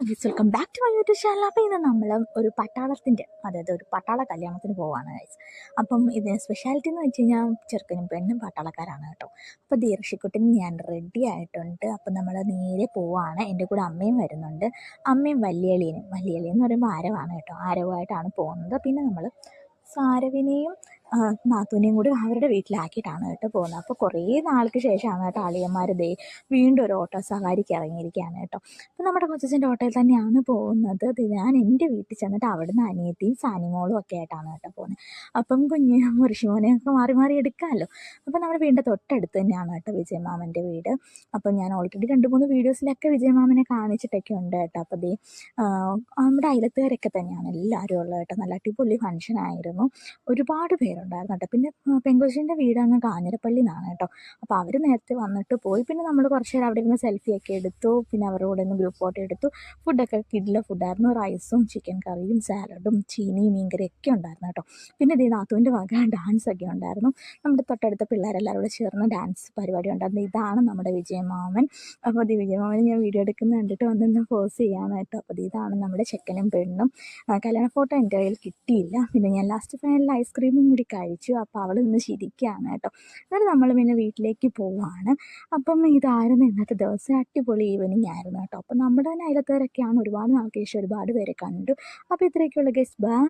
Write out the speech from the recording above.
Welcome back to my YouTube channel. അപ്പോൾ ഇന്ന് നമ്മൾ ഒരു പട്ടാളത്തിൻ്റെ അതായത് ഒരു പട്ടാള കല്യാണത്തിന് പോവാണ് ഗൈസ്. അപ്പം ഇതിന് സ്പെഷ്യാലിറ്റി എന്ന് വെച്ച് കഴിഞ്ഞാൽ ചെറുക്കനും പെണ്ണും പട്ടാളക്കാരാണ് കേട്ടോ. അപ്പോൾ ദീർഷിക്കുട്ടിന് ഞാൻ റെഡി ആയിട്ടുണ്ട്. അപ്പം നമ്മൾ നേരെ പോവാണ്. എൻ്റെ കൂടെ അമ്മയും വരുന്നുണ്ട്. അമ്മയും വല്യളിയൻ എന്ന് പറയുമ്പോൾ ആരവാണ് കേട്ടോ. ആരവുമായിട്ടാണ് പോകുന്നത്. പിന്നെ നമ്മൾ സാരവിനെയും നാത്തൂനെയും കൂടി അവരുടെ വീട്ടിലാക്കിയിട്ടാണ് കേട്ടോ പോകുന്നത്. അപ്പോൾ കുറേ നാൾക്ക് ശേഷമാണ് കേട്ടോ അളിയന്മാർ വീണ്ടും ഒരു ഓട്ടോ സവാരിക്ക് ഇറങ്ങിയിരിക്കുകയാണ് കേട്ടോ. അപ്പം നമ്മുടെ കൊച്ചച്ഛൻ്റെ ഓട്ടോയിൽ തന്നെയാണ് പോകുന്നത്. ഞാൻ എൻ്റെ വീട്ടിൽ ചെന്നിട്ട് അവിടുന്ന് അനിയത്തിയും സാനിമോളും ഒക്കെ ആയിട്ടാണ് കേട്ടോ പോകുന്നത്. അപ്പം മുറിശിമോനെയൊക്കെ മാറി മാറി എടുക്കാമല്ലോ. അപ്പം നമ്മുടെ വീടിൻ്റെ തൊട്ടടുത്ത് തന്നെയാണ് കേട്ടോ വിജയമാമൻ്റെ വീട്. അപ്പം ഞാൻ ഓൾറെഡി 2-3 വീഡിയോസിലൊക്കെ വിജയമാമനെ കാണിച്ചിട്ടൊക്കെ ഉണ്ട് കേട്ടോ. അപ്പോൾ നമ്മുടെ അയലത്തുകാരൊക്കെ തന്നെയാണ് എല്ലാവരും ഉള്ളത് കേട്ടോ. നല്ല അടിപൊളി ഫംഗ്ഷനായിരുന്നു. ഒരുപാട് പേരുണ്ടായിരുന്നു കേട്ടോ. പിന്നെ പെങ്കൊച്ചിൻ്റെ വീട് അങ്ങ് കാഞ്ഞിരപ്പള്ളി നിന്നാണ് കേട്ടോ. അപ്പോൾ അവർ നേരത്തെ വന്നിട്ട് പോയി. പിന്നെ നമ്മൾ കുറച്ച് നേരം അവിടെ ഇരുന്ന് സെൽഫിയൊക്കെ എടുത്തു. പിന്നെ അവരുടെ കൂടെ ഒന്ന് ഗ്രൂപ്പ് ഫോട്ടോ എടുത്തു. ഫുഡൊക്കെ കിടിലൻ ഫുഡായിരുന്നു. റൈസും ചിക്കൻ കറിയും സാലഡും ചീനിയും മീൻകറിയൊക്കെ ഉണ്ടായിരുന്നു കേട്ടോ. പിന്നെ നാത്തൂൻ്റെ വക ഡാൻസൊക്കെ ഉണ്ടായിരുന്നു. നമ്മുടെ തൊട്ടടുത്ത പിള്ളേരെല്ലാവരും കൂടെ ചേർന്ന് ഡാൻസ് പരിപാടി ഉണ്ടായിരുന്നു. ഇതാണ് നമ്മുടെ വിജയമാമൻ. അപ്പോൾ വിജയമാമൻ ഞാൻ വീഡിയോ എടുക്കുന്ന കണ്ടിട്ട് വന്നൊന്ന് പോസ് ചെയ്യാണ് കേട്ടോ. അപ്പോൾ ഇതാണ് നമ്മുടെ ചെക്കനും പെണ്ണും. കല്യാണ ഫോട്ടോ എൻ്റെ കയ്യിൽ കിട്ടിയില്ല. പിന്നെ ഞാൻ ലാസ്റ്റ് ഫൈനലിൽ ഐസ്ക്രീമും കൂടി കഴിച്ചു. അപ്പോൾ അവൾ ഇന്ന് ചിരിക്കുകയാണ് കേട്ടോ. എന്നിട്ട് നമ്മൾ പിന്നെ വീട്ടിലേക്ക് പോവാണ്. അപ്പം ഇതായിരുന്നു ഇന്നത്തെ ദിവസം. അടിപൊളി ഈവനിങ് ആയിരുന്നു കേട്ടോ. അപ്പം നമ്മുടെ തന്നെ അയലത്തുകാരൊക്കെയാണ്. ഒരുപാട് നാൾക്ക് ശേഷം ഒരുപാട് പേരെ കണ്ടു. അപ്പോൾ ഇത്രയൊക്കെയുള്ള ഗൈസ്. ബൈ.